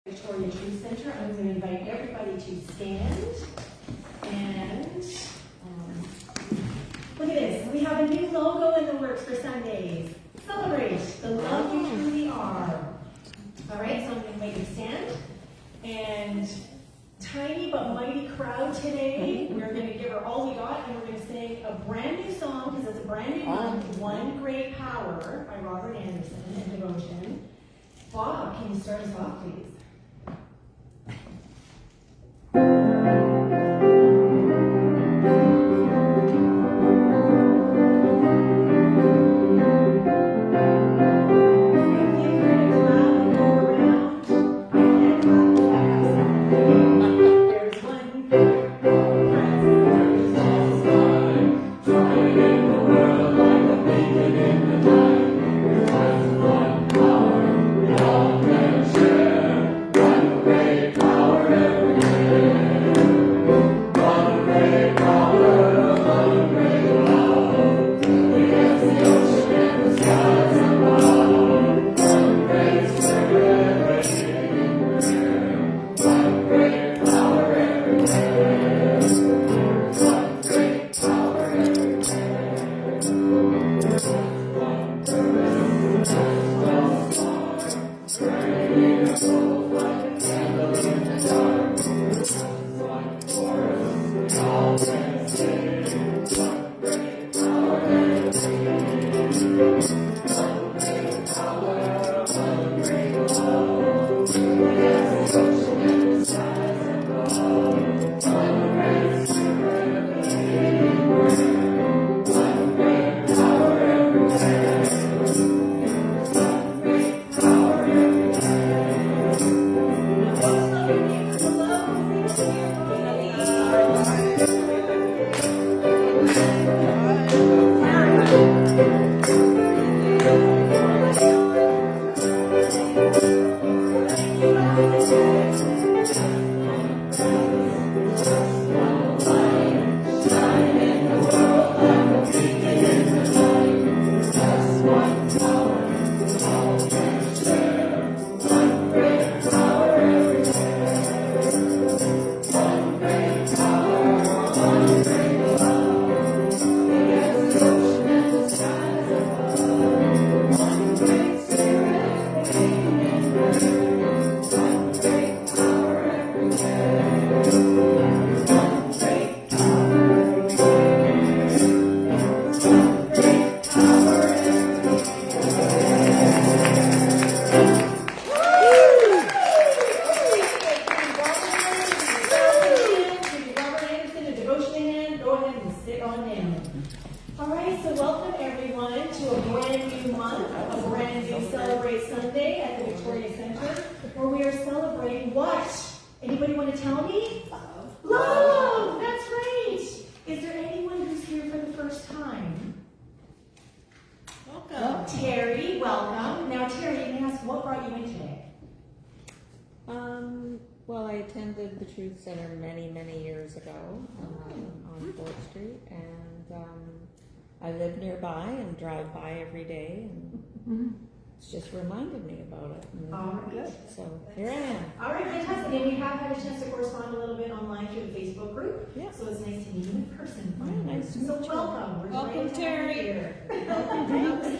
Victoria Truth Center. I'm going to invite everybody to stand and look at this. We have a new logo in the works for Sundays. Celebrate the love you truly are. All right, so I'm going to invite you to stand. And tiny but mighty crowd today. We're going to give her all we got, and we're going to sing a brand new song because it's a brand new month, One Great Power by Robert Anderson and Devotion. Bob, can you start us off, please? Well, I attended the Truth Center many years ago on 4th Street, and I live nearby and drive by every day, and it's just reminded me about it. All right. So here I am. All right, fantastic. And we have had a chance to correspond a little bit online through the Facebook group. Yeah. So it's nice to meet you in person. Yeah, nice to meet you. So welcome. Welcome, Terry. Welcome,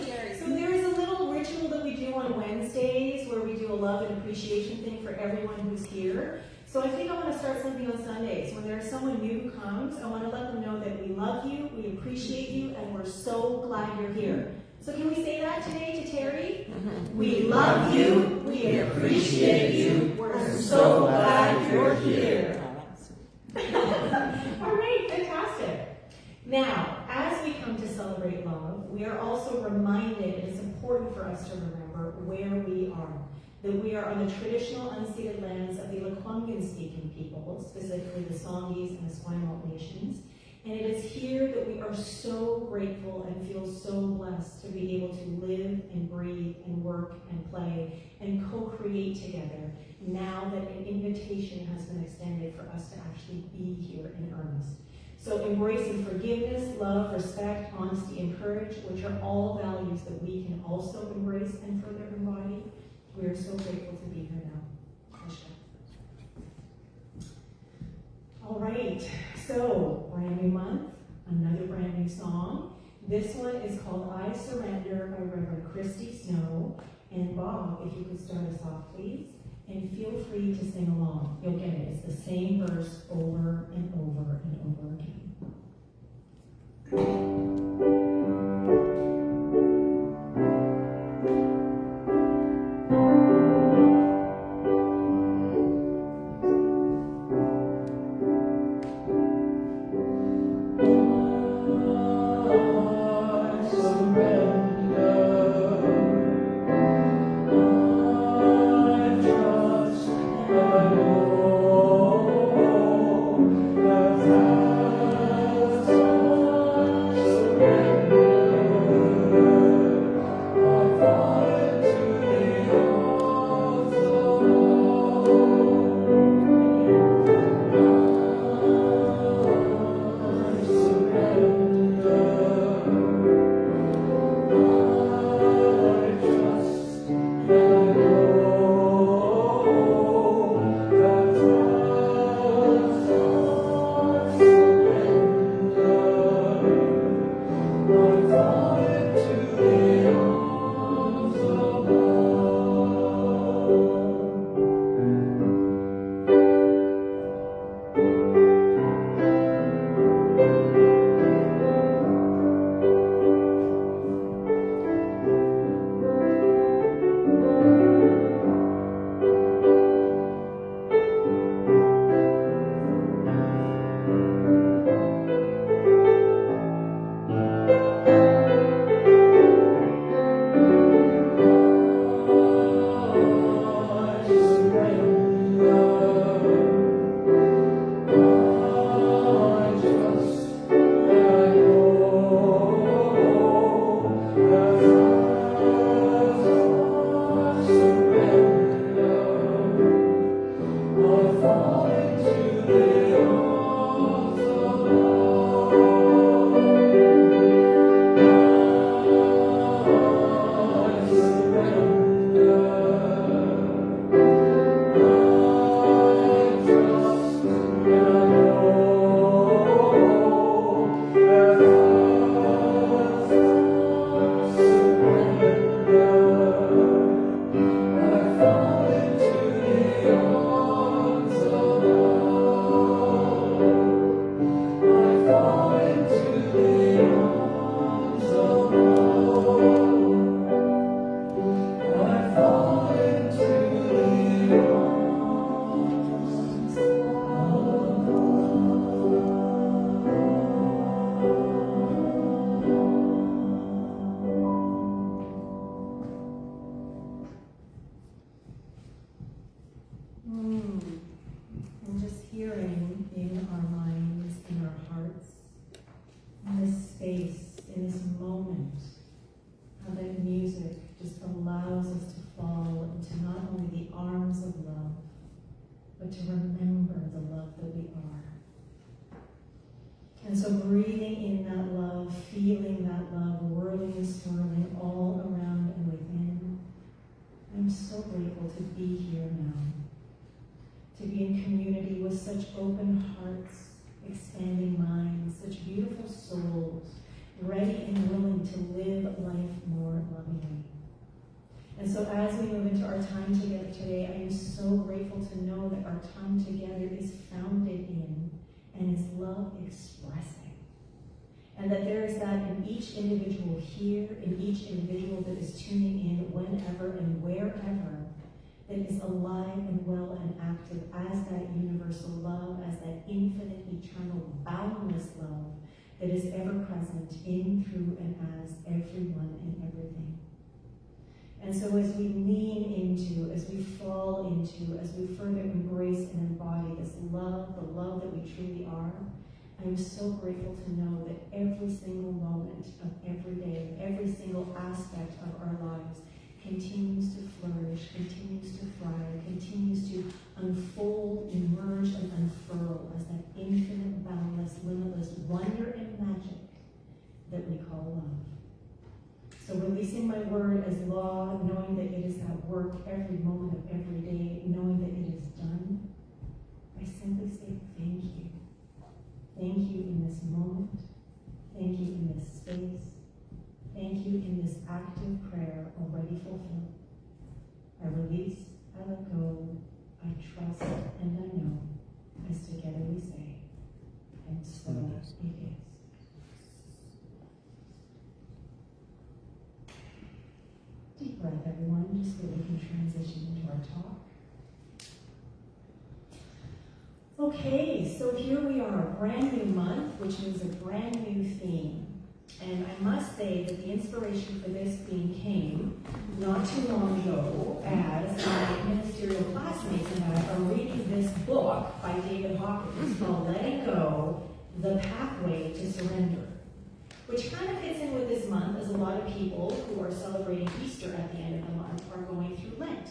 Terry. So there is a little ritual that we do on Wednesdays where we do a love and appreciation thing for everyone who's here. So I think I want to start something on Sundays. When there's someone new who comes, I want to let them know that we love you, we appreciate you, and we're so glad you're here. So can we say that today to Terry? We love you, we appreciate you, we're so glad you're here. All right, fantastic. Now, as we come to celebrate love, we are also reminded, and it's important for us to remember where we are. That we are on the traditional unceded lands of the Lekwungen-speaking people, specifically the Songhees and the Esquimalt nations. And it is here that we are so grateful and feel so blessed to be able to live and breathe and work and play and co-create together now that an invitation has been extended for us to actually be here in earnest. So embracing forgiveness, love, respect, honesty, and courage, which are all values that we can also embrace and further embody. We are so grateful to be here now. right, so brand new month, another brand new song. This one is called I Surrender by Reverend Christy Snow. And Bob, if you could start us off, please. And feel free to sing along. You'll get it. It's the same verse over and over and over again. I'm just hearing in our minds, in our hearts, in this space, in this moment, how that music just allows us to fall into not only the arms of love, but to remember the love that we are. And so breathing in that love, feeling that love, whirling and swirling all around and within, I'm so grateful to be here now. To be in community with such open hearts, expanding minds, such beautiful souls, ready and willing to live life more lovingly. And so as we move into our time together today, I am so grateful to know that our time together is founded in and is love expressing. And that there is that in each individual here, in each individual that is tuning in whenever and wherever, that is alive and well and active as that universal love, as that infinite, eternal, boundless love that is ever present in, through, and as everyone and everything. And so as we lean into, as we fall into, as we further embrace and embody this love, the love that we truly are, I am so grateful to know that every single moment of every day, every single aspect of our lives continues to flourish, continues to thrive, continues to unfold, emerge, and unfurl as that infinite, boundless, limitless wonder and magic that we call love. So releasing my word as law, knowing that it is at work every moment of every day, knowing that it is done, I simply say thank you. trust and unknown, as together we say, and so it is. Deep breath, everyone, just so we can transition into our talk. Okay, so here we are, a brand new month, which means a brand new theme. And I must say that the inspiration for this theme came not too long ago as my ministerial classmates and I are reading this book by David Hawkins called Letting Go, The Pathway to Surrender, which kind of fits in with this month as a lot of people who are celebrating Easter at the end of the month are going through Lent,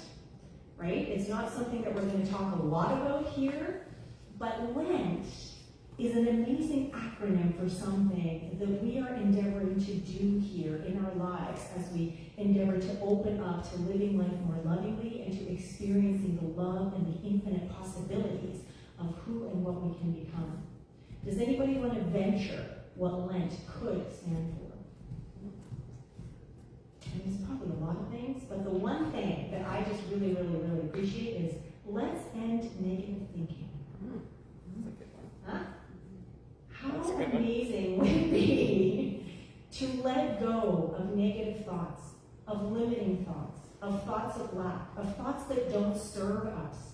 right? It's not something that we're going to talk a lot about here, but Lent is an amazing acronym for something that we are endeavoring to do here in our lives as we endeavor to open up to living life more lovingly and to experiencing the love and the infinite possibilities of who and what we can become. Does anybody want to venture what Lent could stand for? And there's probably a lot of things, but the one thing that I just really, really, really appreciate is let's end negative thinking. Huh? How amazing would it be to let go of negative thoughts, of limiting thoughts, of thoughts of lack, of thoughts that don't serve us?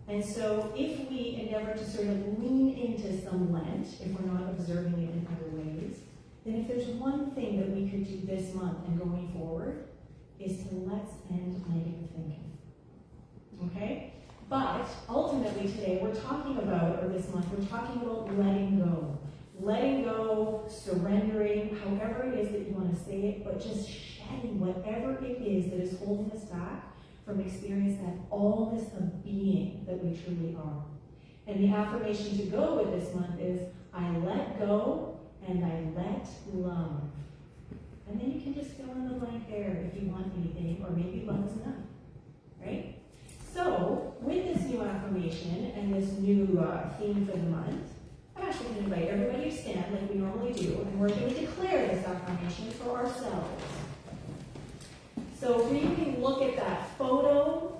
And so if we endeavor to sort of lean into some Lent, if we're not observing it in other ways, then if there's one thing that we could do this month and going forward, is to let's end negative thinking. Okay? But ultimately today we're talking about, or this month, we're talking about letting go. Letting go, surrendering, however it is that you want to say it, but just shedding whatever it is that is holding us back from experiencing that allness of being that we truly are. And the affirmation to go with this month is, I let go and I let love. And then you can just fill in the blank there if you want anything, or maybe love is enough, right? So, with this new affirmation and this new theme for the month, I'm actually going to invite everybody to stand like we normally do, and we're going to declare this affirmation for ourselves. So, if you can look at that photo,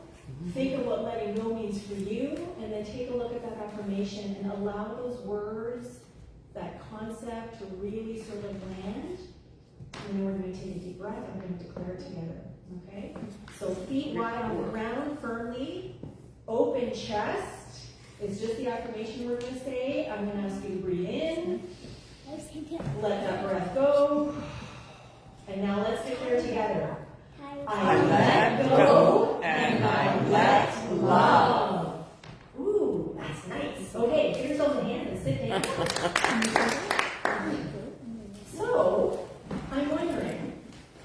think of what letting go means for you, and then take a look at that affirmation and allow those words, that concept to really sort of land. And then we're going to take a deep breath and we're going to declare it together. Okay? So feet wide on the ground firmly, open chest. It's just the affirmation we're going to say. I'm going to ask you to breathe in. Let that breath go. And now let's declare together. I let go and I let love. Ooh, that's nice. Okay, give yourselves a hand and sit down. So, I'm wondering,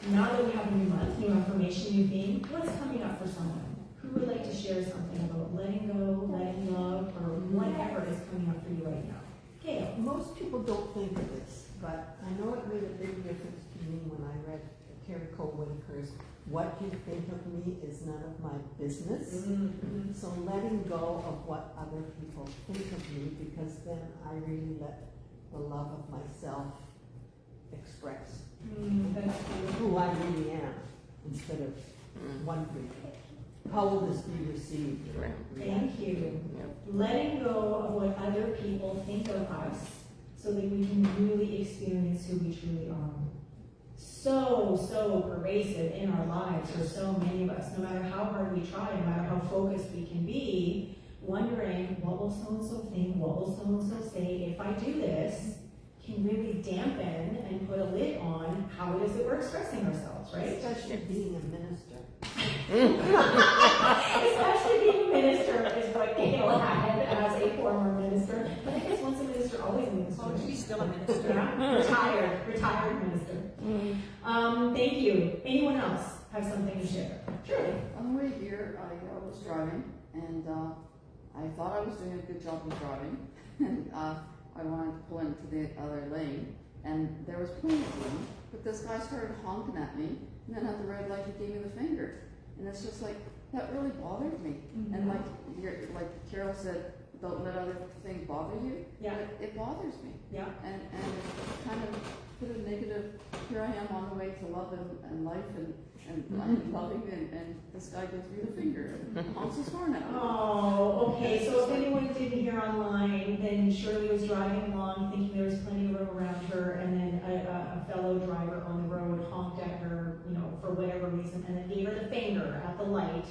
now that we have a new month, new affirmation, new theme, what's coming up for someone? Who would like to share something about letting go, letting love, or whatever is coming up for you right now? Gail. Most people don't think of this, but I know it made a big difference to me when I read Terry Whitaker's "What You Think of Me Is None of My Business." Mm-hmm. So letting go of what other people think of me, because then I really let the love of myself express That's who I really am, instead of wondering how will this be received. Thank you. Letting go of what other people think of us so that we can really experience who we truly are. So pervasive in our lives for so many of us, no matter how hard we try, no matter how focused we can be, wondering, what will so-and-so think, what will so-and-so say if I do this, can really dampen and put a lid on how it is that we're expressing ourselves, right? Especially being a minister. Especially being a minister is what Gail had as a former minister. But I guess once a minister, always a minister. Oh, she's still a minister. Yeah, retired minister. Thank you. Anyone else have something to share? Sure. On the way here, I was driving, and I thought I was doing a good job of driving, and I wanted to pull into the other lane, and there was plenty of room, but this guy started honking at me, and then at the red light, he gave me the finger. And it's just like, that really bothered me. Mm-hmm. And like Carol said, don't let other things bother you. Yeah. But it bothers me. Yeah. And it kind of put a negative, here I am on the way to love and life and loving, and this guy gives me the finger and honks his horn at me. Oh, okay, so if anyone didn't hear online, then Shirley was driving along thinking there was plenty of room around her, and then a fellow driver on the road honked at her, you know, for whatever reason, and then gave her the finger at the light,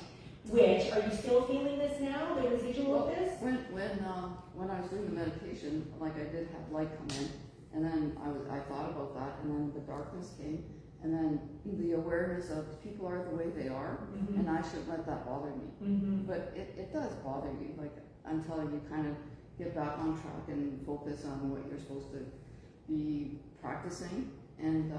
which, are you still feeling this now, the residual of this? When I was doing the meditation, like I did have light come in, and then I thought about that, and then the darkness came, and then the awareness of people are the way they are, Mhm. and I shouldn't let that bother me. Mm-hmm. But it does bother you, like, until you kind of get back on track and focus on what you're supposed to be practicing, and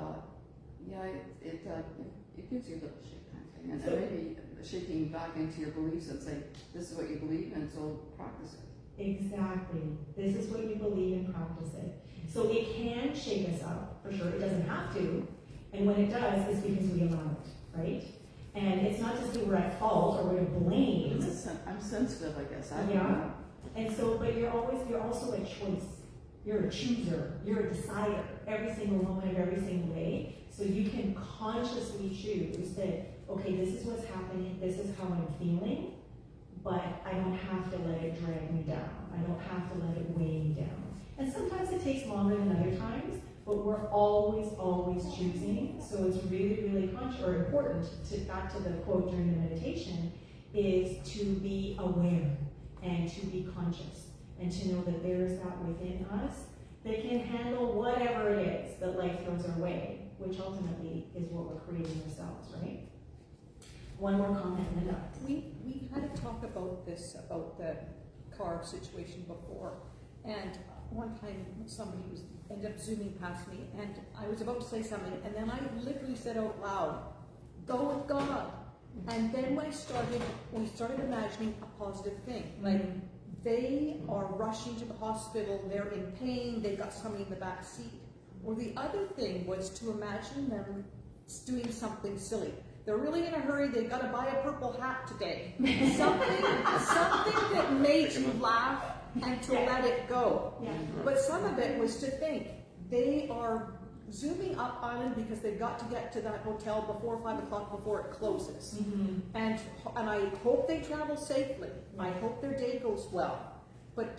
it gives you a little shake kind of thing, and maybe shaking back into your beliefs and saying, this is what you believe, and so practice it. Exactly. This is what you believe and practice it. So it can shake us up, for sure. It doesn't have to. And when it does, it's because we allow it, right? And it's not to say we're at fault or we're to blame. I'm sensitive, I guess. I don't Yeah. know. And so, but you're also a choice. You're a chooser. You're a decider every single moment of every single day. So you can consciously choose that, okay, this is what's happening, this is how I'm feeling, but I don't have to let it drag me down. I don't have to let it weigh me down. And sometimes it takes longer than other times, but we're always choosing. So it's really, really important, back to the quote during the meditation, is to be aware and to be conscious and to know that there is that within us that can handle whatever it is that life throws our way, which ultimately is what we're creating ourselves, right? One more comment, Linda. We had a talk about this, about the car situation before, and one time somebody ended up zooming past me, and I was about to say something, and then I literally said out loud, "Go with God." And then we started imagining a positive thing, like they are rushing to the hospital, they're in pain, they've got somebody in the back seat. Or the other thing was to imagine them doing something silly. They're really in a hurry, they've got to buy a purple hat today. Something that made you laugh and to let it go. Yeah. But some of it was to think, they are zooming up island because they've got to get to that hotel before 5 o'clock before it closes. Mm-hmm. And I hope they travel safely. I hope their day goes well. But it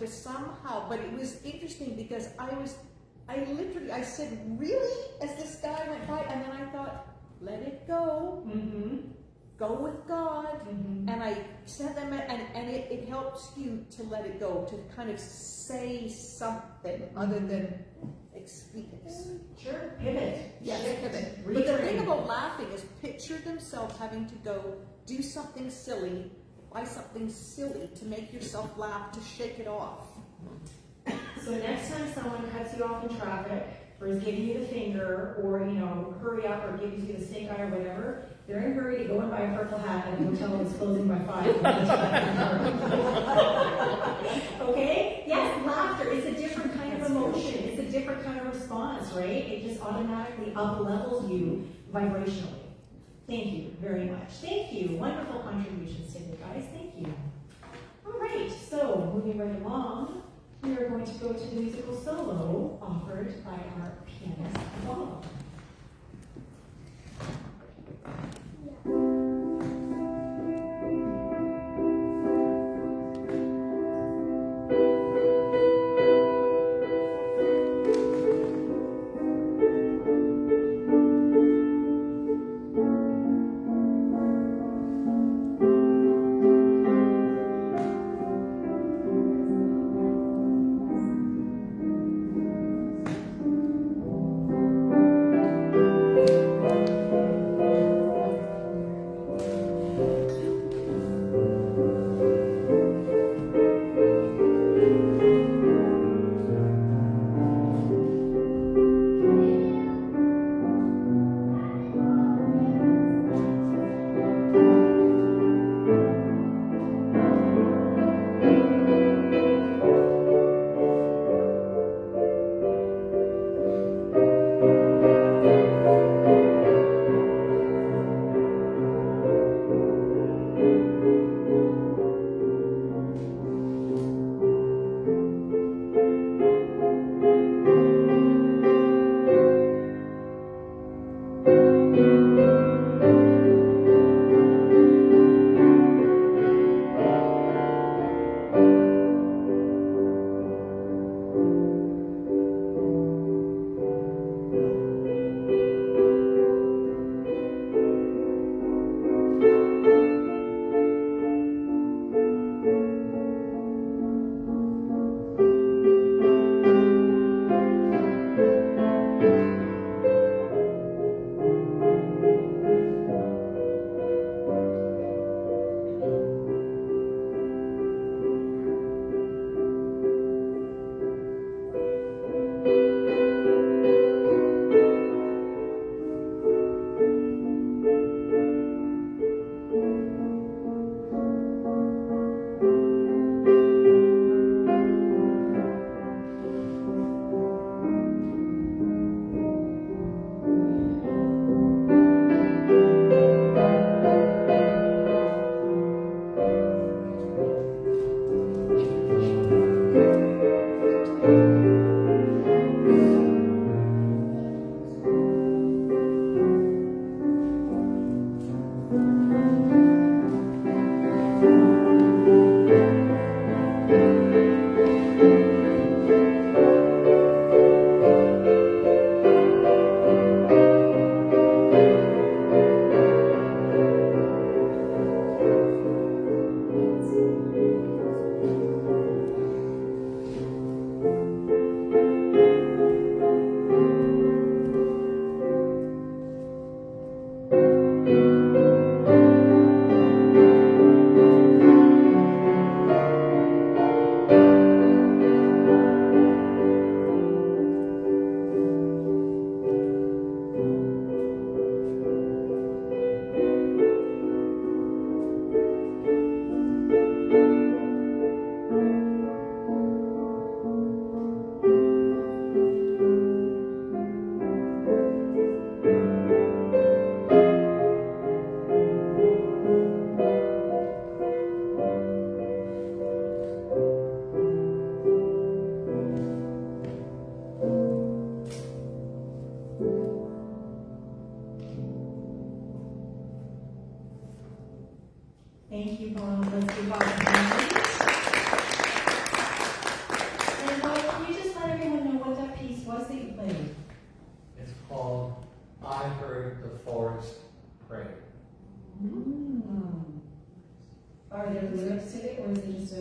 was interesting because I said, really? As this guy went by, and then I thought, let it go. Mm-hmm. Go with God. Mm-hmm. And I said them, and it helps you to let it go, to kind of say something other than experience. Sure, pivot. Yes, Shift. pivot. But the thing Retrain. about laughing is picture themselves having to go do something silly, buy something silly to make yourself laugh, to shake it off. So next time someone cuts you off in traffic, or is giving you the finger, or hurry up, or gives you the stink eye or whatever, they're in a hurry to go and buy a purple hat at a hotel that's closing by 5. Okay? Yes, laughter is a different kind of emotion. It's a different kind of response, right? It just automatically up-levels you vibrationally. Thank you very much. Thank you. Wonderful contributions today, guys. Thank you. All right, so moving right along, we are going to go to the musical solo offered by our pianist, Bob. Thank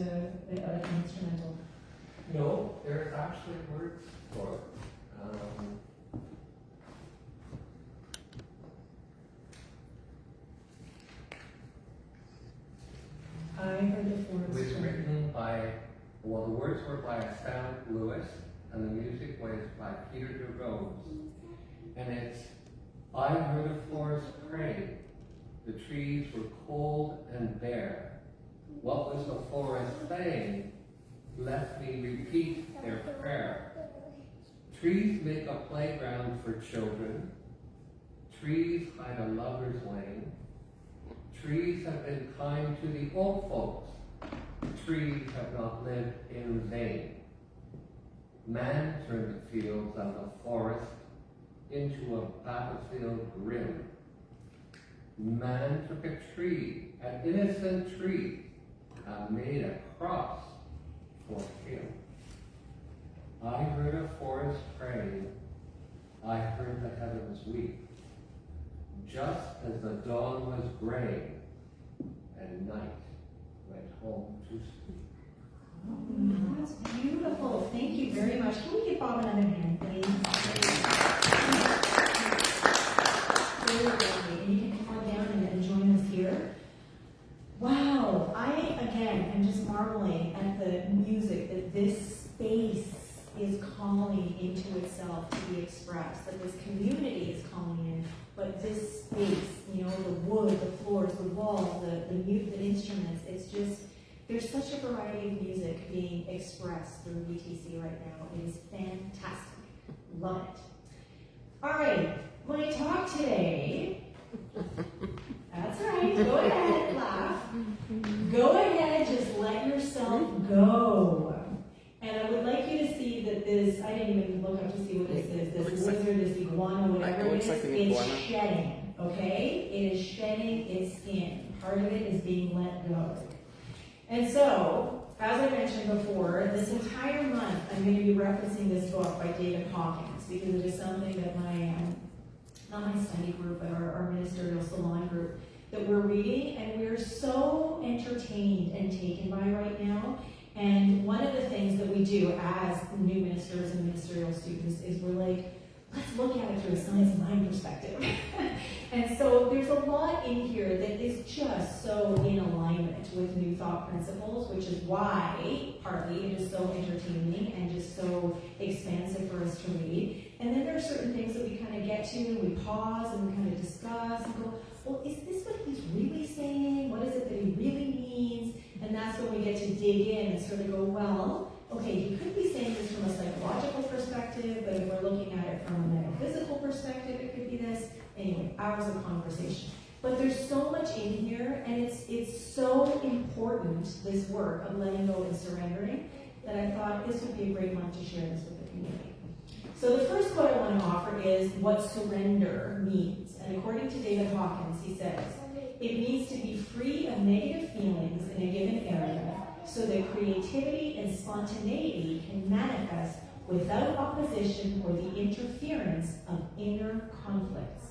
an instrumental? No, there's actually words for it. I heard the It was forest. written by, well, the words were by Sam Lewis, and the music was by Peter DeRose. And it's, I heard a forest pray. The trees were cold and bare. What was the forest saying? Let me repeat their prayer. Trees make a playground for children. Trees hide a lover's lane. Trees have been kind to the old folks. Trees have not lived in vain. Man turned the fields of the forest into a battlefield grim. Man took a tree, an innocent tree, and made a cross for him. I heard a forest praying. I heard the heavens weep. Just as the dawn was gray and night went home to sleep. Oh, that's beautiful. Thank you very much. Can we give Bob another hand, please? Very lovely. And you can come on down and join us here. Wow. I, again, am just marveling at the music that this space is calling into itself to be expressed, that this community is calling in, but this space, you know, the wood, the floors, the walls, the instruments, it's just, there's such a variety of music being expressed through VTC right now. It is fantastic. Love it. All right, my talk today, that's right, go ahead, laugh. Go ahead, just let yourself go. And I would like you to see that this, I didn't even look up to see what this is, this lizard, this iguana, whatever it is, it's shedding, okay? It is shedding its skin. Part of it is being let go. And so, as I mentioned before, this entire month I'm going to be referencing this book by David Hawkins because it is something that my, not my study group, but our ministerial salon group, that we're reading, and we're so entertained and taken by right now. And one of the things that we do as new ministers and ministerial students is we're like, let's look at it through a science of mind perspective. And so there's a lot in here that is just so in alignment with new thought principles, which is why, partly, it is so entertaining and just so expansive for us to read. And then there are certain things that we kind of get to, and we pause, and we kind of discuss, and go, well, is this what he's really saying? What is it that he really means? And that's when we get to dig in and sort of go, well, okay, he could be saying this from a psychological perspective, but if we're looking at it from a metaphysical perspective, it could be this. Anyway, hours of conversation. But there's so much in here, and it's so important, this work of letting go and surrendering, that I thought this would be a great month to share this with the community. So the first quote I want to offer is what surrender means. And according to David Hawkins, he says, it means to be free of negative feelings in a given area so that creativity and spontaneity can manifest without opposition or the interference of inner conflicts.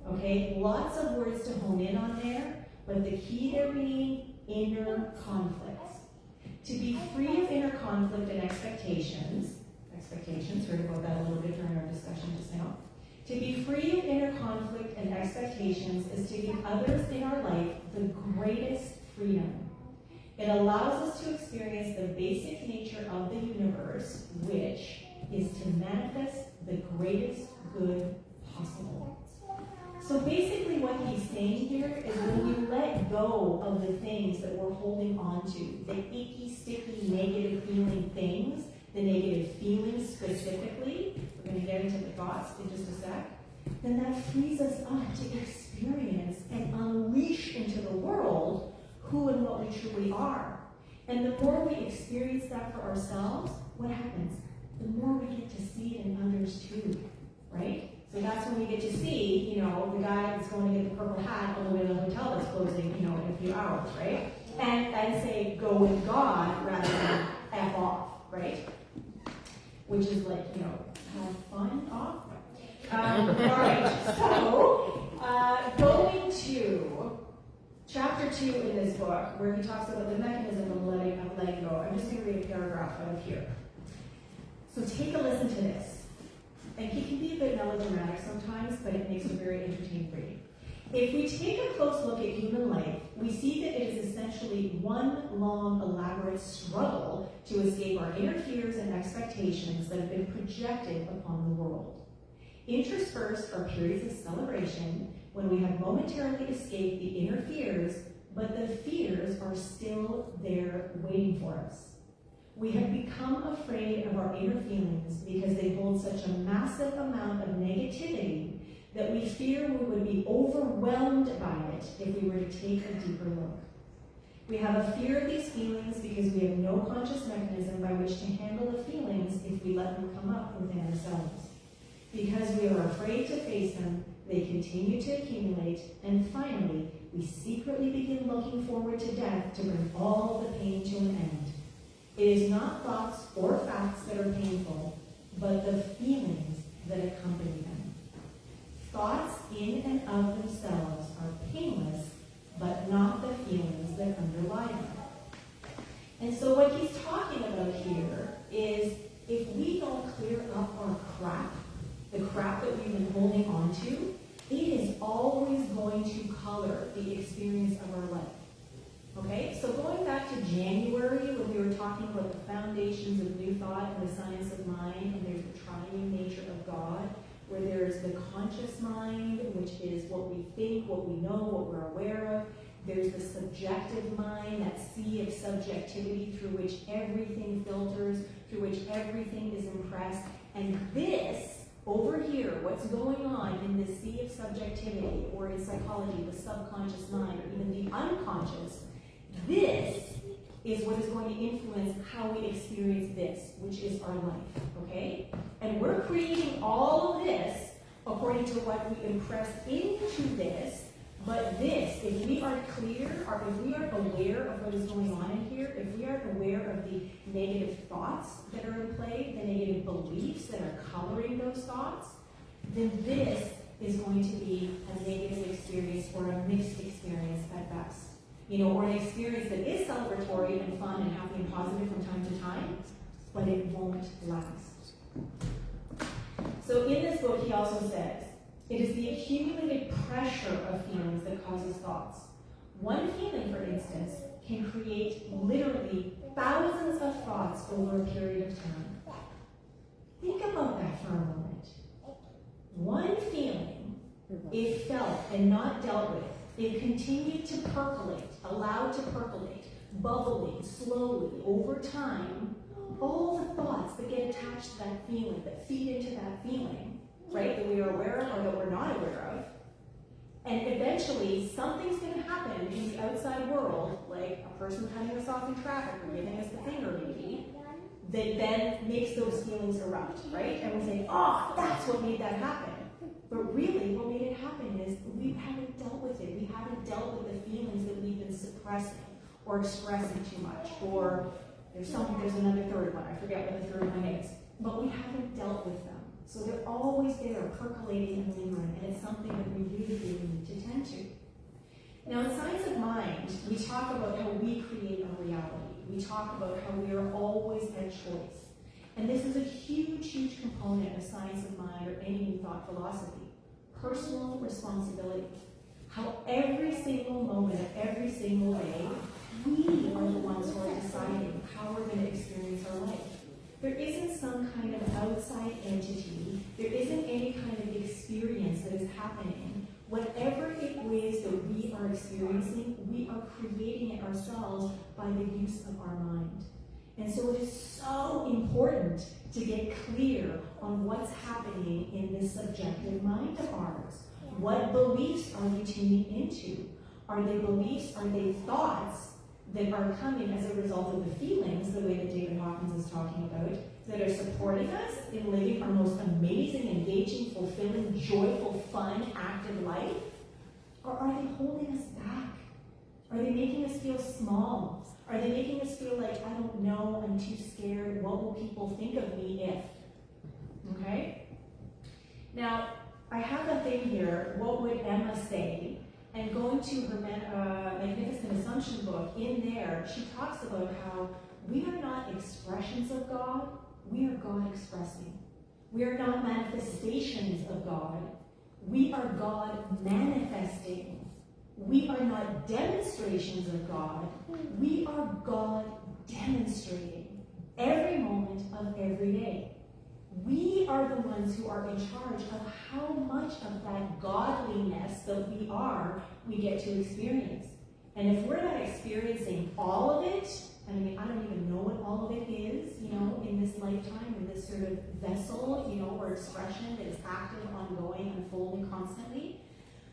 Okay, lots of words to hone in on there, but the key there being inner conflicts. To be free of inner conflict and expectations, heard about that a little bit during our discussion just now. To be free of inner conflict and expectations is to give others in our life the greatest freedom. It allows us to experience the basic nature of the universe, which is to manifest the greatest good possible. So basically what he's saying here is when you let go of the things that we're holding on to, the icky, sticky, negative feeling things, the negative feelings specifically, we're going to get into the thoughts in just a sec, then that frees us up to experience and unleash into the world who and what we truly are. And the more we experience that for ourselves, what happens? The more we get to see it in others too, right? So that's when we get to see, you know, the guy that's going to get the purple hat on the way to the hotel that's closing, you know, in a few hours, right? And say, go with God rather than F off, right? Which is like, you know, have fun off. All right, so going to chapter 2 in this book, where he talks about the mechanism of letting go. I'm just going to read a paragraph out of here. So take a listen to this. And he can be a bit melodramatic sometimes, but it makes it very entertaining reading. If we take a close look at human life, we see that it is essentially one long, elaborate struggle to escape our inner fears and expectations that have been projected upon the world. Interspersed are periods of celebration when we have momentarily escaped the inner fears, but the fears are still there waiting for us. We have become afraid of our inner feelings because they hold such a massive amount of negativity that we fear we would be overwhelmed by it if we were to take a deeper look. We have a fear of these feelings because we have no conscious mechanism by which to handle the feelings if we let them come up within ourselves. Because we are afraid to face them, they continue to accumulate, and finally, we secretly begin looking forward to death to bring all the pain to an end. It is not thoughts or facts that are painful, but the feelings that accompany them. Thoughts in and of themselves are painless, but not the feelings that underlie them. And so what he's talking about here is if we don't clear up our crap, the crap that we've been holding on to, it is always going to color the experience of our life. Okay, so going back to January when we were talking about the foundations of New Thought and the science of mind, and there's the triune nature of God, where there's the conscious mind, which is what we think, what we know, what we're aware of. There's the subjective mind, that sea of subjectivity through which everything filters, through which everything is impressed. And this, over here, what's going on in this sea of subjectivity, or in psychology, the subconscious mind, or even the unconscious, this is what is going to influence how we experience this, which is our life, okay? And we're creating all of this according to what we impress into this, but this, if we aren't clear, or if we aren't aware of what is going on in here, if we aren't aware of the negative thoughts that are in play, the negative beliefs that are coloring those thoughts, then this is going to be a negative experience or a mixed experience at best. You know, or an experience that is celebratory and fun and happy and positive from time to time, but it won't last. So in this book, he also says, it is the accumulated pressure of feelings that causes thoughts. One feeling, for instance, can create literally thousands of thoughts over a period of time. Think about that for a moment. One feeling, if felt and not dealt with, it continued to percolate, allowed to percolate, bubbling slowly over time. All the thoughts that get attached to that feeling, that feed into that feeling, right, that we are aware of or that we're not aware of. And eventually, something's going to happen in the outside world, like a person cutting us off in traffic or giving us the finger maybe, that then makes those feelings erupt, right? And we say, oh, that's what made that happen. But really, what made it happen is we haven't dealt with it. We haven't dealt with the feelings that we've been suppressing or expressing too much. Or there's another third one. I forget what the third one is. But we haven't dealt with them. So they're always there, percolating and lingering, and it's something that we really, really need to tend to. Now, in Science of Mind, we talk about how we create our reality. We talk about how we are always at choice. And this is a huge, huge component of Science of Mind or any New Thought philosophy. Personal responsibility. How every single moment of every single day, we are the ones who are deciding how we're going to experience our life. There isn't some kind of outside entity. There isn't any kind of experience that is happening. Whatever it is that we are experiencing, we are creating it ourselves by the use of our mind. And so it is so important to get clear on what's happening in this subjective mind of ours. What beliefs are we tuning into? Are they beliefs, are they thoughts that are coming as a result of the feelings, the way that David Hawkins is talking about, that are supporting us in living our most amazing, engaging, fulfilling, joyful, fun, active life? Or are they holding us back? Are they making us feel small? Are they making us feel like, I don't know, I'm too scared, what will people think of me if? Okay? Now, I have a thing here, what would Emma say? And going to her Magnificent Assumption book, in there, she talks about how we are not expressions of God, we are God expressing. We are not manifestations of God, we are God manifesting. We are not demonstrations of God, we are God demonstrating every moment of every day. We are the ones who are in charge of how much of that godliness that we get to experience. And if we're not experiencing all of it, I mean, I don't even know what all of it is, in this lifetime, in this sort of vessel, or expression that is active, ongoing, unfolding constantly.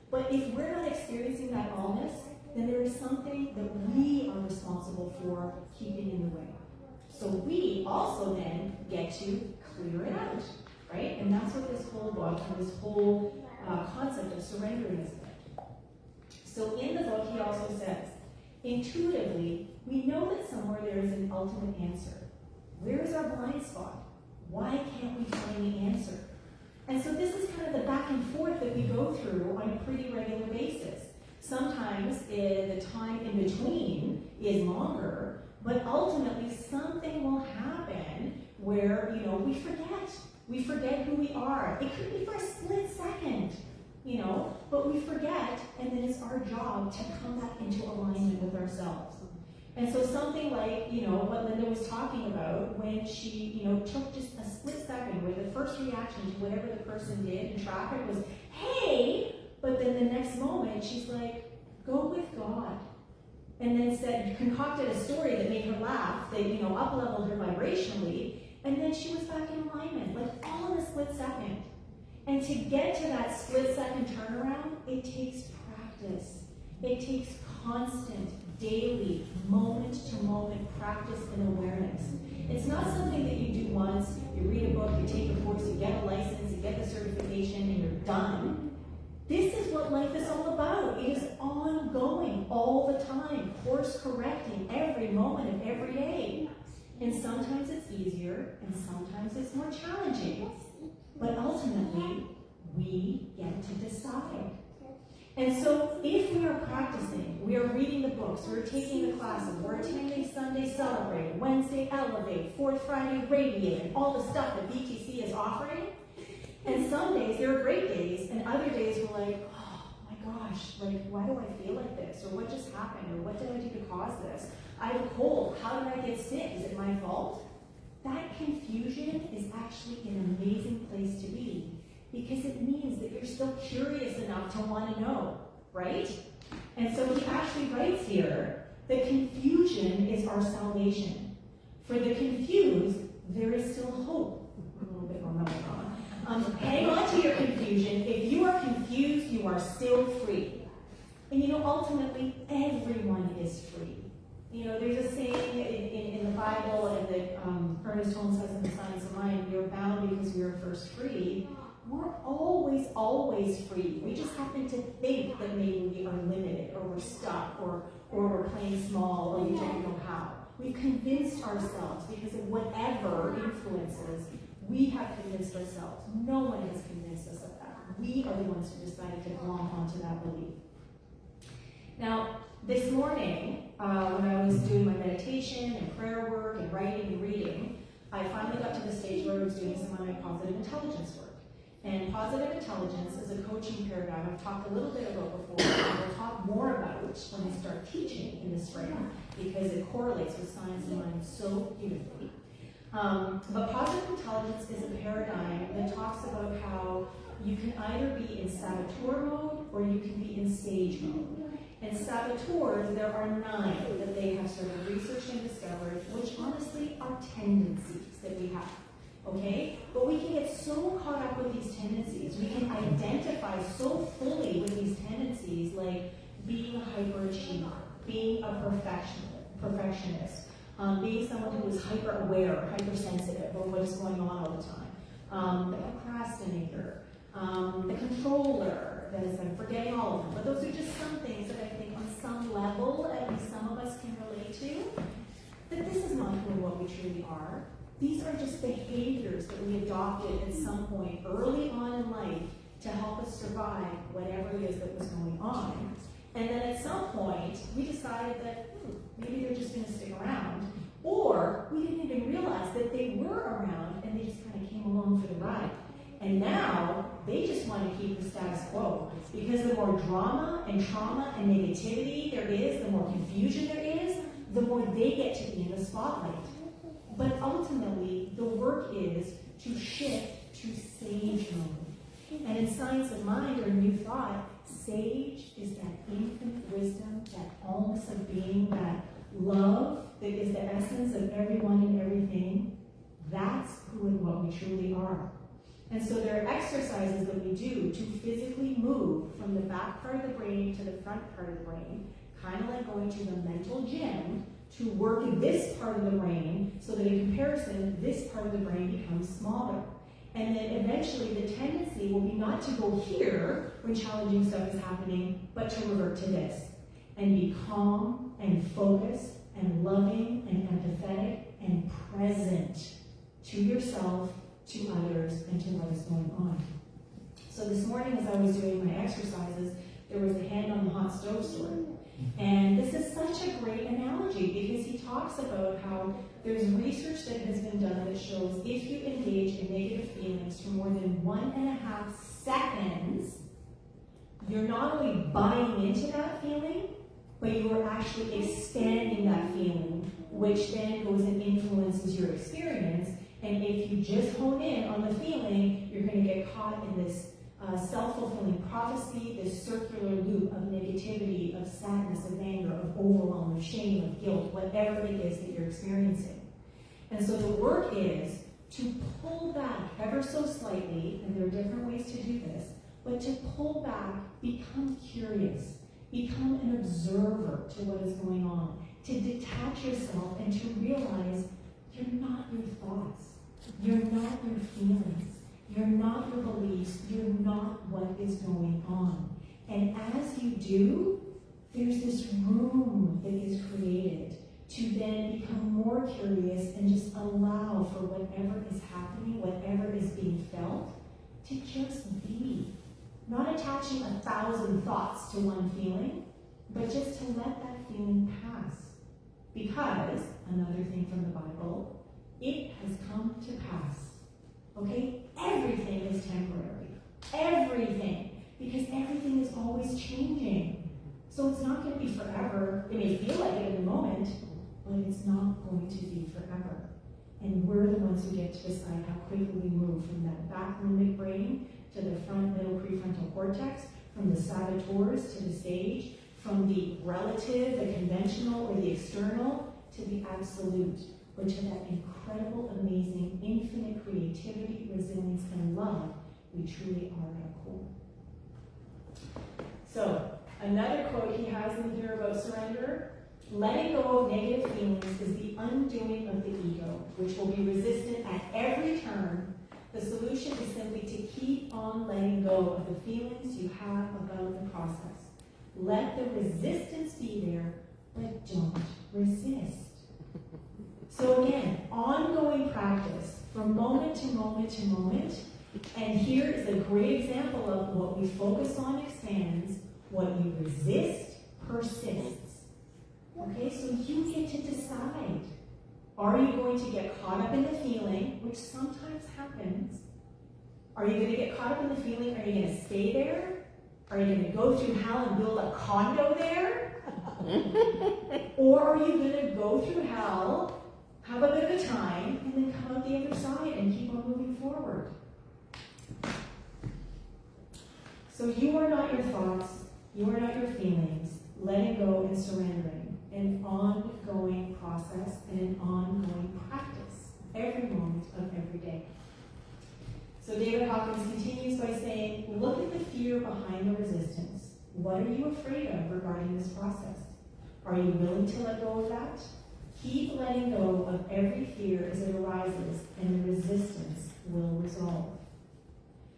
But if we're not experiencing that allness, then there is something that we are responsible for keeping in the way. So we also then get to clear it out, right? And that's what this whole book and this whole concept of surrendering is about. So in the book, he also says, intuitively, we know that somewhere there is an ultimate answer. Where is our blind spot? Why can't we find the answer? And so this is kind of the back and forth that we go through on a pretty regular basis. Sometimes the time in between is longer, but ultimately something will happen where, we forget. We forget who we are. It could be for a split second, but we forget, and then it's our job to come back into alignment with ourselves. And so something like, what Linda was talking about when she, took just a split second where the first reaction to whatever the person did in traffic was, hey, but then the next moment she's like, go with God. And then concocted a story that made her laugh, that, up-leveled her vibrationally, and then she was back in alignment, like all in a split second. And to get to that split-second turnaround, it takes practice. It takes constant, daily, moment-to-moment practice and awareness. It's not something that you do once, you read a book, you take a course, you get a license, you get the certification, and you're done. This is what life is all about. It is ongoing, all the time, course correcting every moment of every day. And sometimes it's easier, and sometimes it's more challenging. But ultimately, we get to decide. And so if we are practicing, we are reading the books, we're taking the classes, we're attending Sunday Celebrate, Wednesday Elevate, Fourth Friday Radiate, and all the stuff that BTC is offering. And some days, there are great days, and other days we're like, oh my gosh, why do I feel like this? Or what just happened? Or what did I do to cause this? I have a cold. How did I get sick? Is it my fault? That confusion is actually an amazing place to be, because it means that you're still curious enough to want to know, right? And so he actually writes here, the confusion is our salvation. For the confused, there is still hope. A little bit more melodrama. Hang on to your confusion. If you are confused, you are still free. And ultimately, everyone is free. There's a saying in the Bible, and that Ernest Holmes has in The Science of Mind, you're bound because we were first free. We're always, always free. We just happen to think that maybe we are limited, or we're stuck, or we're playing small, or we don't know how. We've convinced ourselves, because of whatever influences, we have convinced ourselves. No one has convinced us of that. We are the ones who decided to glom onto that belief. Now, this morning, when I was doing my meditation and prayer work and writing and reading, I finally got to the stage where I was doing some of my positive intelligence work. And positive intelligence is a coaching paradigm I've talked a little bit about before, and we'll talk more about when I start teaching in the spring, because it correlates with science and mind so beautifully. But positive intelligence is a paradigm that talks about how you can either be in saboteur mode or you can be in sage mode. And saboteurs, there are 9 that they have sort of researched and discovered, which honestly are tendencies that we have, okay? But we can get so caught up with these tendencies, we can identify so fully with these tendencies, like being a hyperachiever, being a perfectionist, being someone who is hyper-aware or hypersensitive of what is going on all the time, the procrastinator, the controller, that is, I'm forgetting all of them, but those are just some things that I think on some level, at least some of us can relate to, that this is not who and what we truly are. These are just behaviors that we adopted at some point early on in life to help us survive whatever it is that was going on. And then at some point, we decided that maybe they're just going to stick around. Or we didn't even realize that they were around and they just kind of came along for the ride. And now they just want to keep the status quo. Because the more drama and trauma and negativity there is, the more confusion there is, the more they get to be in the spotlight. But ultimately, the work is to shift to sage mode. And in Science of Mind or New Thought, sage is that infinite wisdom, that allness of being, that love that is the essence of everyone and everything. That's who and what we truly are. And so there are exercises that we do to physically move from the back part of the brain to the front part of the brain, kind of like going to the mental gym to work this part of the brain so that in comparison, this part of the brain becomes smaller. And then eventually the tendency will be not to go here when challenging stuff is happening, but to revert to this and be calm and focused and loving and empathetic and present to yourself, to others, and to what is going on. So this morning as I was doing my exercises, there was a hand on the hot stove story. And this is such a great analogy because he talks about how there's research that has been done that shows if you engage in negative feelings for more than 1.5 seconds, you're not only buying into that feeling, but you are actually expanding that feeling, which then goes and influences your experience. And if you just hone in on the feeling, you're going to get caught in this self-fulfilling prophecy, this circular loop of negativity, of sadness, of anger, of overwhelm, of shame, of guilt, whatever it is that you're experiencing. And so the work is to pull back ever so slightly, and there are different ways to do this, but to pull back, become curious, become an observer to what is going on, to detach yourself and to realize you're not your thoughts, you're not your feelings, you're not your beliefs, you're not what is going on. And as you do, there's this room that is created to then become more curious and just allow for whatever is happening, whatever is being felt, to just be. Not attaching 1,000 thoughts to one feeling, but just to let that feeling pass. Because, another thing from the Bible, it has come to pass. Okay? Everything is temporary. Everything. Because everything is always changing. So it's not going to be forever. It may feel like it in the moment, but it's not going to be forever. And we're the ones who get to decide how quickly we move from that back limbic brain to the front middle prefrontal cortex, from the saboteurs to the sage, from the relative, the conventional, or the external, to the absolute, or to that incredible, amazing, infinite creativity, resilience, and love we truly are at our core. So, another quote he has in here about surrender: letting go of negative feelings is the undoing of the ego, which will be resistant at every turn. The solution is simply to keep on letting go of the feelings you have about the process. Let the resistance be there, but don't resist. So again, ongoing practice from moment to moment to moment. And here is a great example of what we focus on expands, what you resist persists. Okay, so you get to decide. Are you going to get caught up in the feeling, which sometimes happens? Are you going to get caught up in the feeling? Are you going to stay there? Are you going to go through hell and build a condo there? Or are you going to go through hell, have a bit of a time, and then come out the other side and keep on moving forward? So you are not your thoughts, you are not your feelings. Letting go and surrendering. An ongoing process and an ongoing practice every moment of every day. So David Hawkins continues by saying, look at the fear behind the resistance. What are you afraid of regarding this process? Are you willing to let go of that? Keep letting go of every fear as it arises, and the resistance will resolve.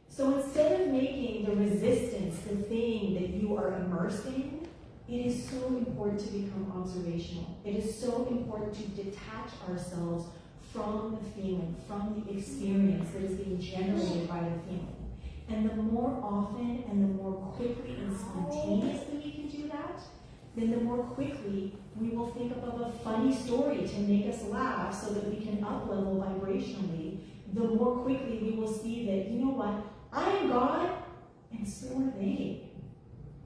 So instead of making the resistance the thing that you are immersed in, it is so important to become observational. It is so important to detach ourselves from the feeling, from the experience that is being generated by the feeling. And the more often and the more quickly and spontaneously we can do that, then the more quickly we will think of a funny story to make us laugh so that we can up-level vibrationally. The more quickly we will see that, you know what, I am God, and so are they,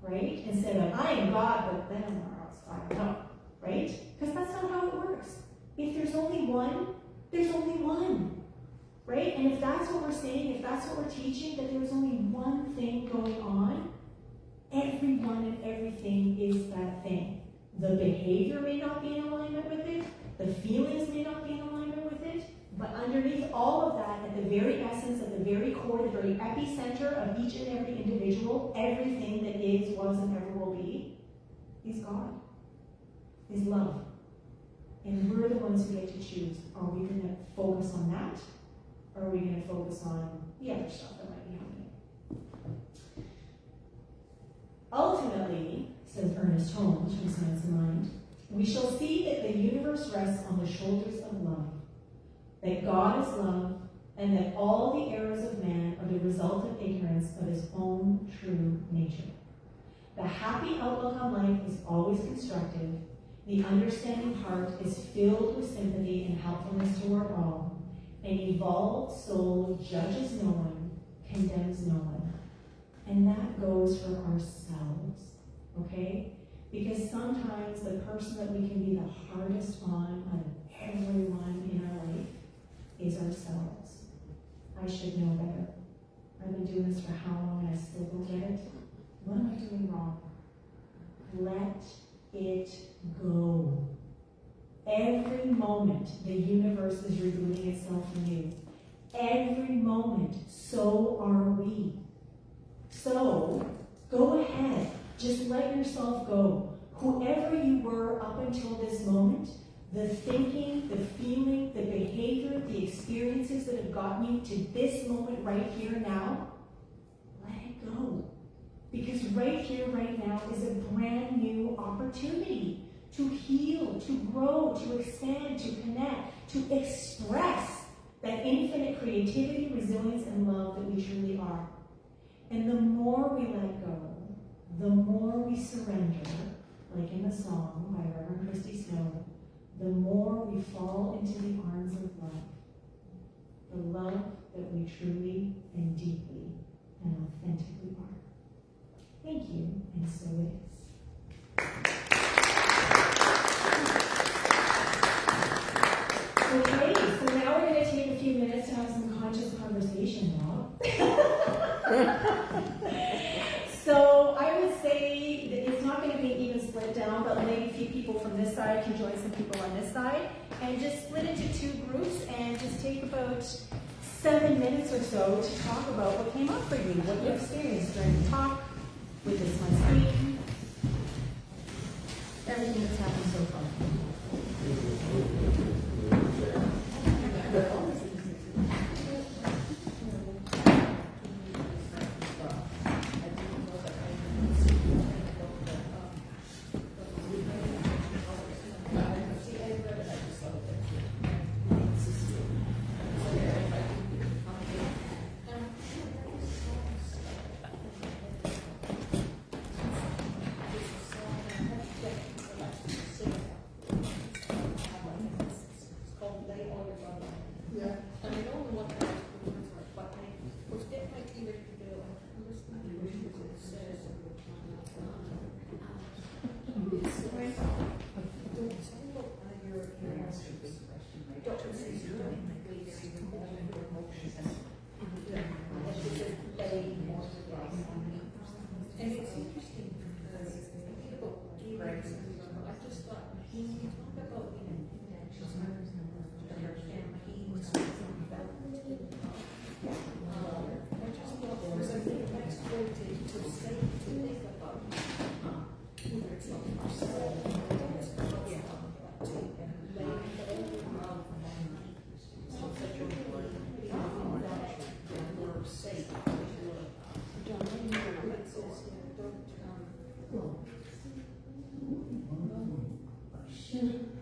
right? Instead of, I am God, but then I know, right? Because that's not how it works. If there's only one, there's only one, right? And if that's what we're saying, if that's what we're teaching, that there's only one thing going on, everyone and everything is that thing. The behavior may not be in alignment with it, the feelings may not be in alignment with it, but underneath all of that, at the very essence, at the very core, the very epicenter of each and every individual, everything that is, was, and ever will be, is God, is love. And we're the ones who get to choose. Are we going to focus on that? Or are we going to focus on the other stuff that might be happening? Ultimately, says Ernest Holmes from Science of Mind, we shall see that the universe rests on the shoulders of love, that God is love, and that all the errors of man are the result of ignorance of his own true nature. The happy outlook on life is always constructive. The understanding heart is filled with sympathy and helpfulness toward all. An evolved soul judges no one, condemns no one. And that goes for ourselves, okay? Because sometimes the person that we can be the hardest on everyone in our life is ourselves. I should know better. I've been doing this for how long and I still don't get it? What am I doing wrong? Let it go. Every moment the universe is revealing itself in you. Every moment, so are we. So, go ahead. Just let yourself go. Whoever you were up until this moment, the thinking, the feeling, the behavior, the experiences that have gotten you to this moment right here now, let it go. Because right here, right now is a brand new opportunity to heal, to grow, to expand, to connect, to express that infinite creativity, resilience, and love that we truly are. And the more we let go, the more we surrender, like in the song by Reverend Christy Snow, the more we fall into the arms of love. The love that we truly and deeply and authentically are. Thank you, and so it is. Okay, so now we're going to take a few minutes to have some conscious conversation, Rob. So I would say that it's not going to be an even split down, but maybe a few people from this side can join some people on this side, and just split into two groups and just take about 7 minutes or so to talk about what came up for you, what you experienced during the talk, with this month's theme, everything that's happened so far. And it's interesting because people gave I just thought when you talk about the intentions and he was talking about I just thought there was a next word to say to think about whether it's not yourself or it's to lay love so that you're feeling that you're safe. Don't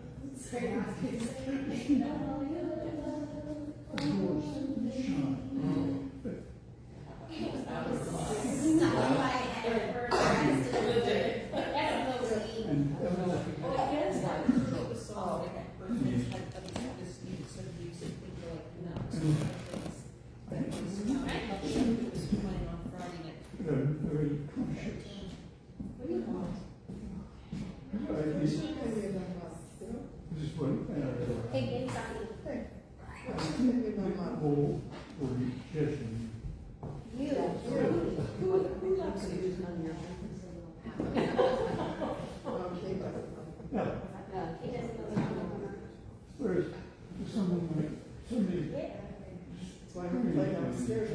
Very conscious. This is one area. All rejection. Yeah. Whereas someone like somebody So I can play downstairs.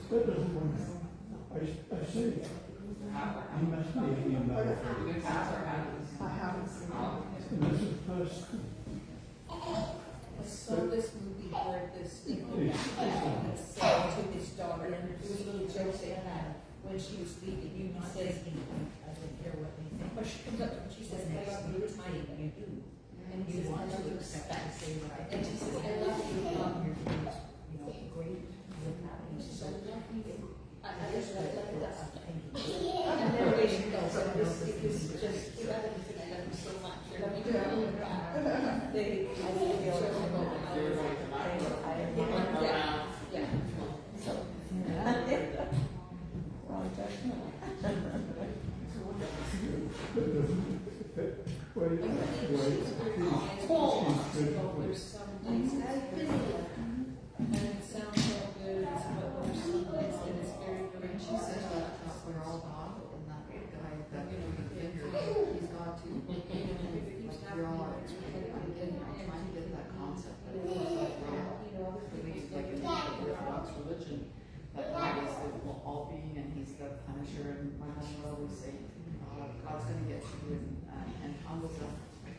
that doesn't want to. I say he must be in that. I haven't seen it. And that's the first. I saw this movie where this said to his daughter, and there was a little joke they had when she was leaving. He says, I don't care what they think. but she comes up and she says, I love you, tiny, but you do. And he says, I love you, expect. And she says, I love you, Great with happening. She says, I love you. I just like that. And then away she goes, and it was just, I love you so much. They, yeah. Wrong judgment. There's some days and it sounds so good, but there's some days that it's very, very. She says that we're all God, and that guy, that he's God too. We're all, I'm trying to get that concept, but it feels like we're all, at least like in Orthodox religion, that God is the all-being and he's the punisher, and my mom would always say, God's gonna get you, and Tom was oh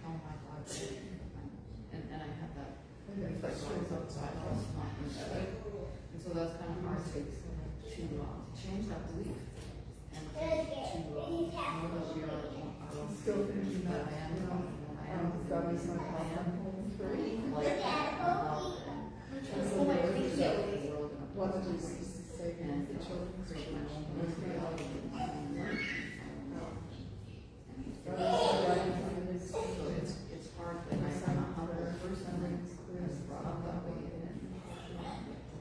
my God, and I had that, like God is outside, God's not inside. And so that's kind of hard to change that belief and to know that we are Still thinking that I am God is my father. free, like What did Jesus say to and the children? create my own reality. So it's hard that I'm a humble person and I was brought up that way and to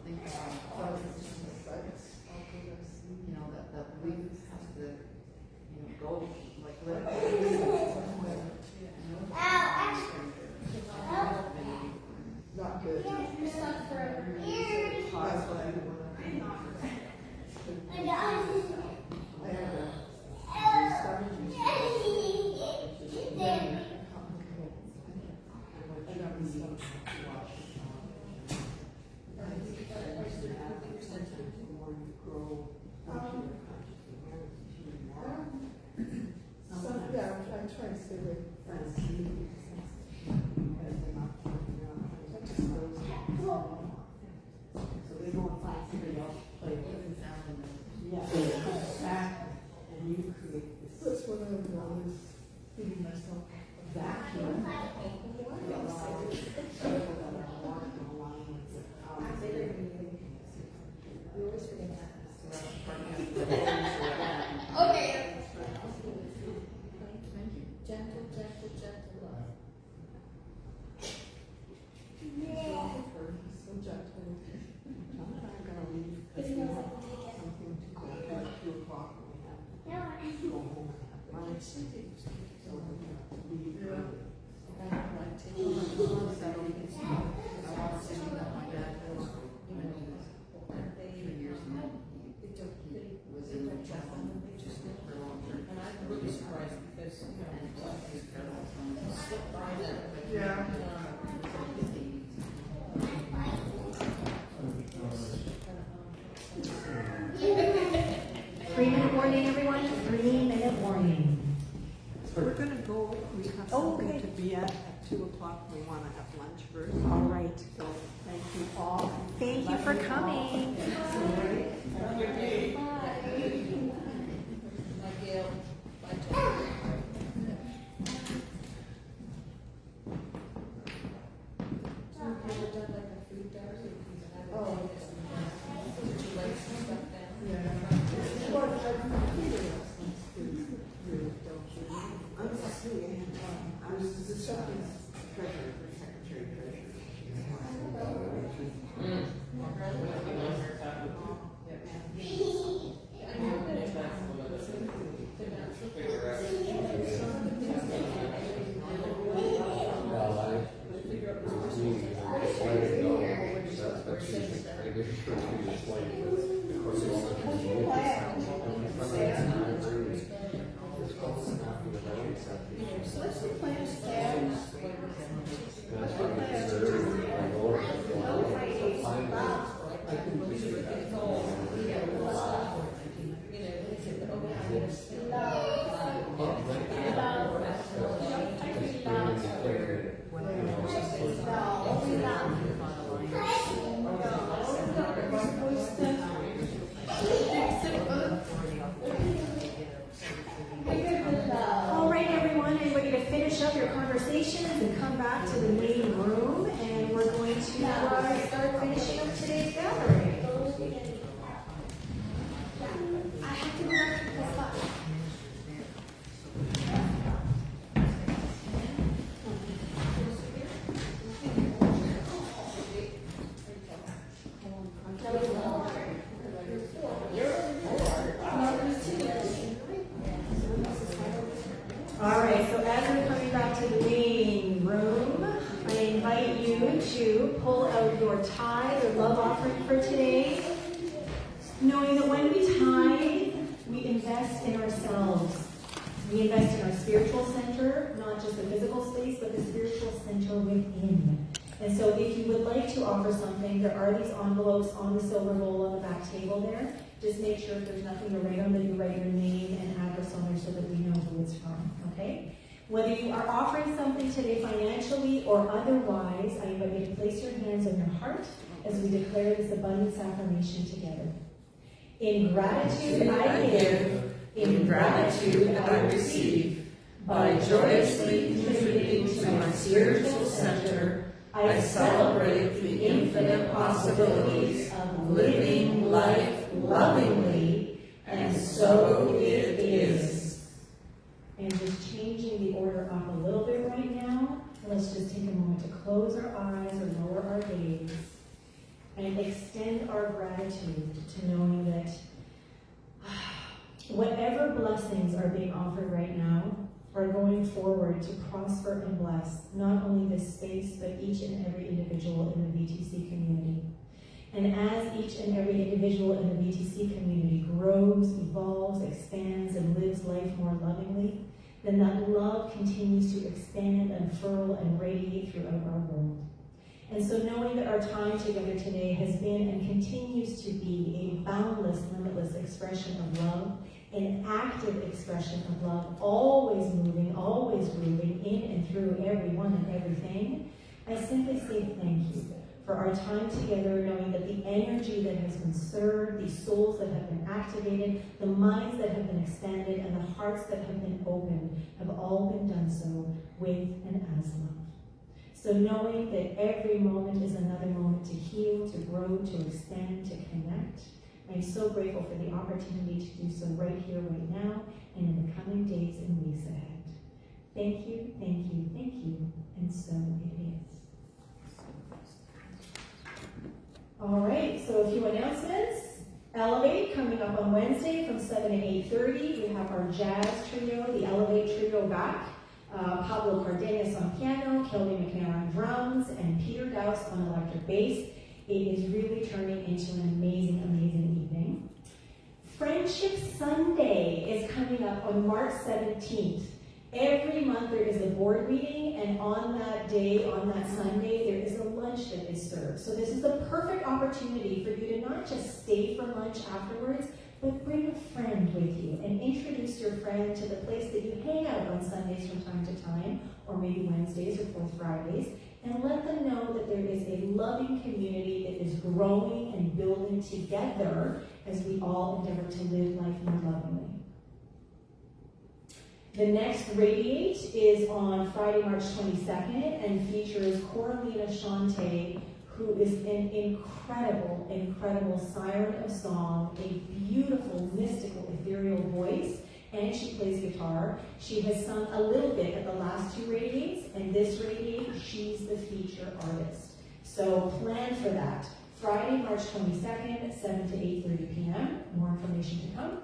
think about that belief has to, go, like, let it go. Not good. That's what I want. I have a stomach I'm trying to stay away from friends. So they go and find somebody else to play with. Yeah, so it comes back and you create this. That's what I was always feeding myself. Vacuum. We always forget that. Okay. Gentle, gentle, gentle love. So gentle. John and I are gonna leave because we have something to go to at 2 o'clock. We have to go home and have lunch. So we're gonna leave. I want to tell you that my dad was, when he was 3 years and then he was in the chapel for a long time. And I'm really surprised because, He's federal from slipped by them. Yeah. Three-minute warning, everyone. 3-minute warning. We're gonna go, we have Oh, something okay. to be at 2 o'clock. We wanna have lunch first. All right. So thank you all. Thank you for coming. Like Gail, like John. Have you ever done like a food diary? Oh. Did you write some stuff down? Yeah. Well, I'm Sue, I was the secretary treasurer. did it for 2 years later, but of course it's not going to be it's called snapping the belly something. What's the plan there? That's why it's very lower. I can just do that. All right, everyone, I want you to finish up your conversations and come back to the main room, and we're going to start finishing up today's gathering. I have to go back to the spot. All right, so as we're coming back to the main room, I invite you to pull out your tithe or love offering for today, knowing that when we tithe, we invest in ourselves. We invest in our spiritual center, not just the physical space, but the spiritual center within. And so if you would like to offer something, there are these envelopes on the silver bowl on the back table there. Just make sure if there's nothing to write on, that you write your name and address on there so that we know who it's from, okay? Whether you are offering something today financially or otherwise, I invite you to place your hands on your heart as we declare this abundance affirmation together. In gratitude I give, in gratitude I receive. By joyously contributing to my spiritual center, I celebrate the infinite possibilities of living life lovingly, and so it is. And just changing the order up a little bit right now, let's just take a moment to close our eyes or lower our gaze and extend our gratitude to knowing that whatever blessings are being offered right now are going forward to prosper and bless not only this space, but each and every individual in the VTC community. And as each and every individual in the VTC community grows, evolves, expands, and lives life more lovingly, then that love continues to expand, unfurl, and radiate throughout our world. And so knowing that our time together today has been and continues to be a boundless, limitless expression of love, an active expression of love, always moving, always grooving in and through everyone and everything, I simply say thank you for our time together, knowing that the energy that has been served, the souls that have been activated, the minds that have been expanded, and the hearts that have been opened have all been done so with and as love. So knowing that every moment is another moment to heal, to grow, to expand, to connect, I'm so grateful for the opportunity to do so right here, right now, and in the coming days and weeks ahead. Thank you, thank you, thank you, and so it is. All right, so a few announcements. Elevate coming up on Wednesday from 7 to 8:30. We have our jazz trio, the Elevate trio back. Pablo Cardenas on piano, Kelly McNair on drums, and Peter Douse on electric bass. It is really turning into an amazing, amazing evening. Friendship Sunday is coming up on March 17th. Every month there is a board meeting, and on that day, on that Sunday, there is a lunch that is served. So this is the perfect opportunity for you to not just stay for lunch afterwards, but bring a friend with you and introduce your friend to the place that you hang out on Sundays from time to time, or maybe Wednesdays or Fourth Fridays, and let them know that there is a loving community that is growing and building together as we all endeavor to live life more lovingly. The next Radiate is on Friday, March 22nd, and features Coralina Shante, who is an incredible, incredible siren of song, a beautiful, mystical, ethereal voice, and she plays guitar. She has sung a little bit at the last two Radiates, and this Radiate, she's the feature artist. So plan for that. Friday, March 22nd, 7 to 8:30 p.m. More information to come.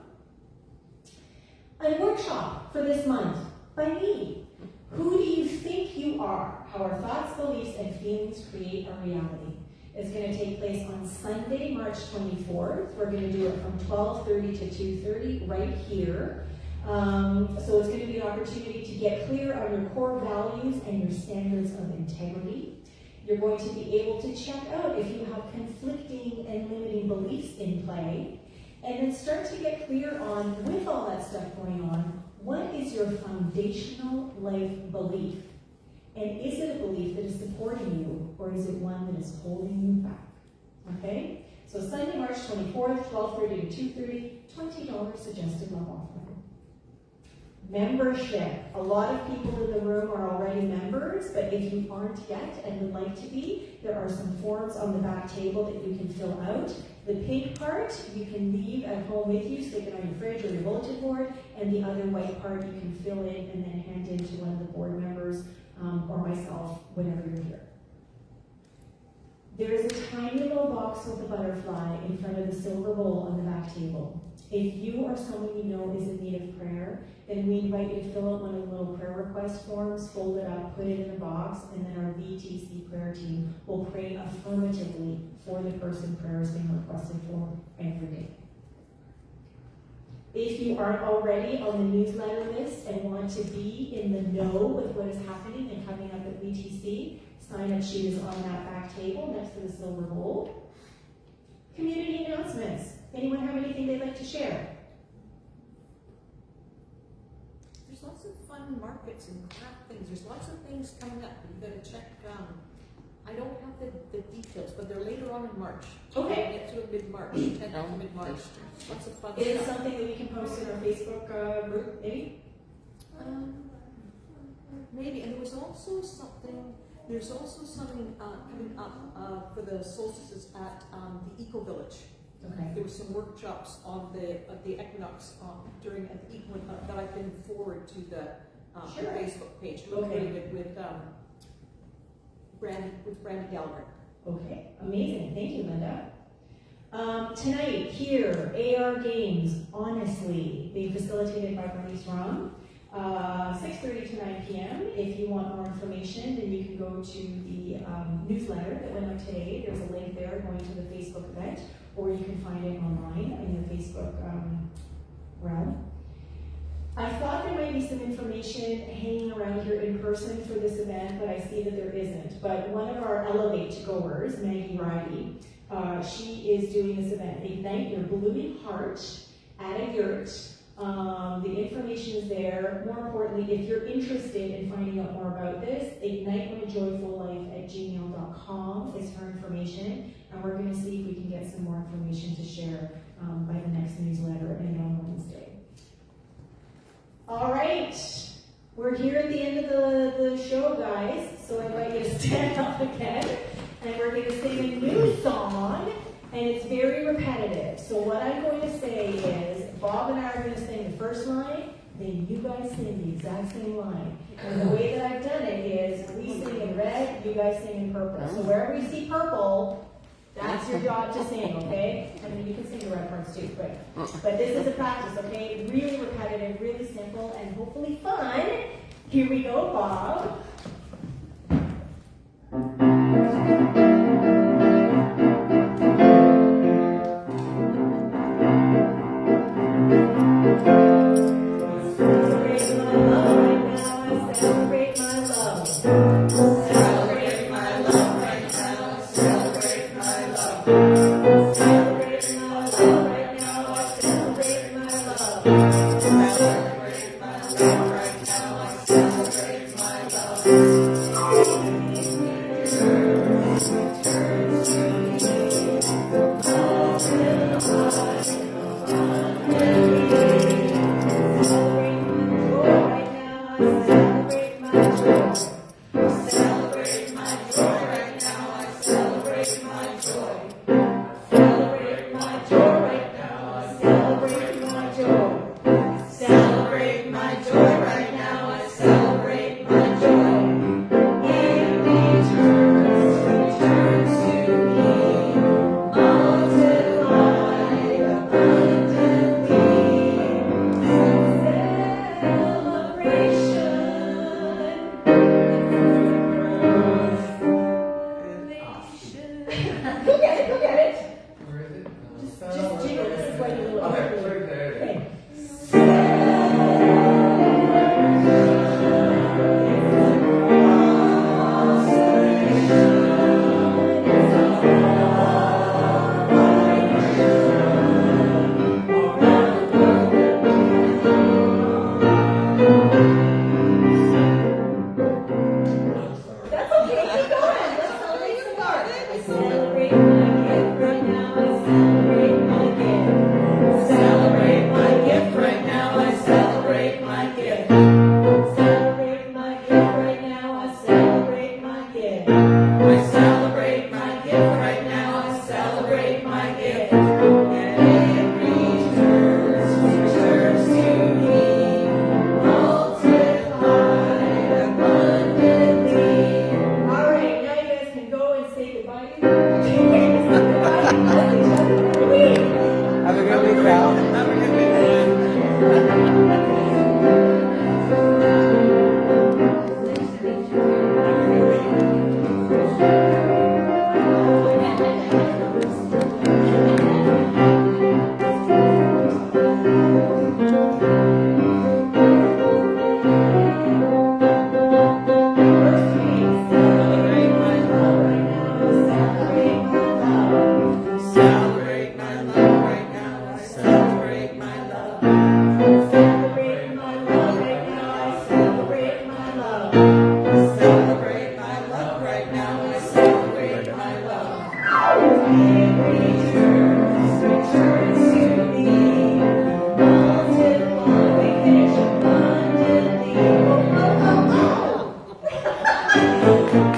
A workshop for this month by me. Who do you think you are? How our thoughts, beliefs, and feelings create our reality. It's going to take place on Sunday, March 24th. We're going to do it from 12:30 to 2:30 right here. So it's going to be an opportunity to get clear on your core values and your standards of integrity. You're going to be able to check out if you have conflicting and limiting beliefs in play, and then start to get clear on, with all that stuff going on, what is your foundational life belief? And is it a belief that is supporting you, or is it one that is holding you back? Okay? So Sunday, March 24th, 12:30 to 2:30, $20 suggested love offering. Membership. A lot of people in the room are already members, but if you aren't yet and would like to be, there are some forms on the back table that you can fill out. The pink part you can leave at home with you, stick it on your fridge or your bulletin board, and the other white part you can fill in and then hand in to one of the board members or myself whenever you're here. There is a tiny little box with a butterfly in front of the silver bowl on the back table. If you or someone you know is in need of prayer, then we invite you to fill out one of the little prayer request forms, fold it up, put it in the box, and then our VTC prayer team will pray affirmatively for the person prayer is being requested for every day. If you aren't already on the newsletter list and want to be in the know with what is happening and coming up at VTC, sign-up sheet is on that back table next to the silver bowl. Community announcements. Anyone have anything they'd like to share? There's lots of fun markets and craft things. There's lots of things coming up. You've got to check. I don't have the details, but they're later on in March. Okay. Get to mid-March, 10th to mid-March. Lots of fun Is it stuff. something that we can post in our Facebook group, maybe? Maybe. And there's also something coming up for the solstices at the Eco Village. Okay. There were some workshops on the equinox during the equinox that I can forward to the Sure. Facebook page. Okay. With Brandy Gallagher. Okay, amazing. Thank you, Linda. Tonight, here, AR Games, honestly, being facilitated by Bernice Rom, 6:30 to 9 p.m. If you want more information, then you can go to the newsletter that went out today. There's a link there going to the Facebook event, or you can find it online in the Facebook realm. I thought there might be some information hanging around here in person for this event, but I see that there isn't. But one of our Elevate goers, Maggie Riley, she is doing this event, Ignite Your Blooming Heart at a Yurt. The information is there. More importantly, if you're interested in finding out more about this, ignitemyjoyfullife@gmail.com is her information, and we're going to see if we can get some more information to share by the next newsletter and on Wednesday. All right, we're here at the end of the show, guys, so I invite you to stand up again, and we're going to sing a new song, and it's very repetitive. So what I'm going to say is, Bob and I are going to sing the first line, then you guys sing the exact same line. And the way that I've done it is, we sing in red, you guys sing in purple. So wherever you see purple, that's your job to sing, okay? I mean, you can sing the red parts too, but this is a practice, okay? Really repetitive, really simple, and hopefully fun. Here we go, Bob. Celebrate my love right now, I celebrate my love. Celebrate my love right now, I celebrate my love. Celebrate my love right now, I celebrate my love. Celebrate my joy right now, I celebrate my joy. Celebrate my joy right now, I celebrate my joy. Celebrate my joy right now, I celebrate my joy. In return to I celebrate my gift right now. I celebrate my gift. Celebrate my gift right now. I celebrate my gift. Celebrate my gift right now. I celebrate my gift. I celebrate my gift right now. I celebrate my gift. And it returns to me, multiplied abundantly. All right, now you guys can go and say goodbye. Have a good week, Val. Have a good First week, celebrate my love right now. Celebrate my love. Celebrate my love right now. I celebrate my love. Celebrate my love right now. I celebrate my love. Celebrate my love right now. I celebrate my love. It returns to me. Multiply, we finish abundantly. Oh.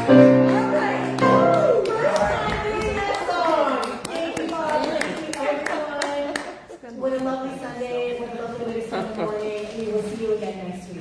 Alright, first time doing that song. Thank you, Bob. Thank you, everyone. What a lovely Sunday. What a lovely way to start the morning. We will see you again next week.